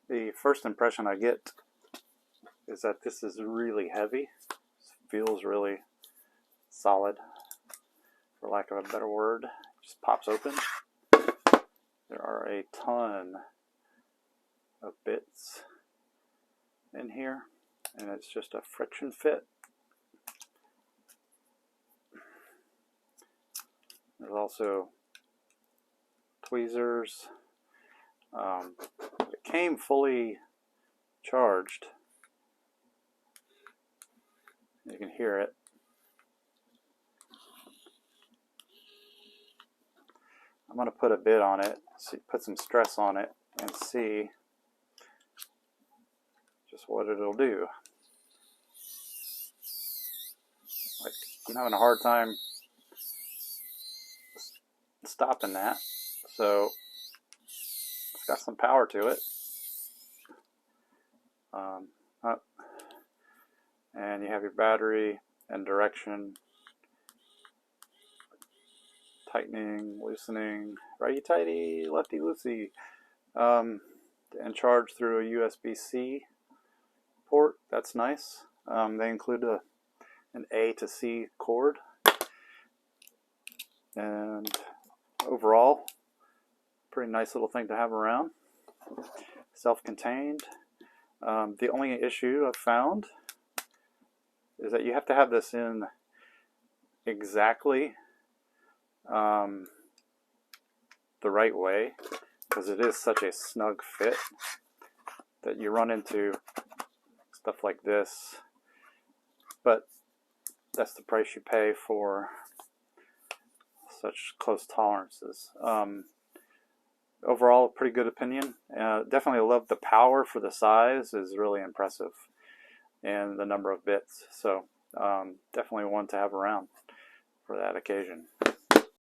The first impression I get is that this is really heavy. It feels really solid, for lack of a better word. It just pops open. There are a ton of bits in here, and it's just a friction fit. There's also tweezers. It came fully charged. You can hear it. I'm going to put a bit on it, put some stress on it, and see just what it'll do. Like, I'm having a hard time stopping that, so it's got some power to it. And you have your battery and direction, tightening, loosening, righty-tighty, lefty-loosey, and charge through a USB-C port. That's nice. They include an A to C cord, and overall, pretty nice little thing to have around. Self-contained. The only issue I've found is that you have to have this in exactly the right way, because it is such a snug fit that you run into stuff like this. But that's the price you pay for such close tolerances. Overall, pretty good opinion. Definitely love the power for the size, is really impressive, and the number of bits. So definitely one to have around for that occasion.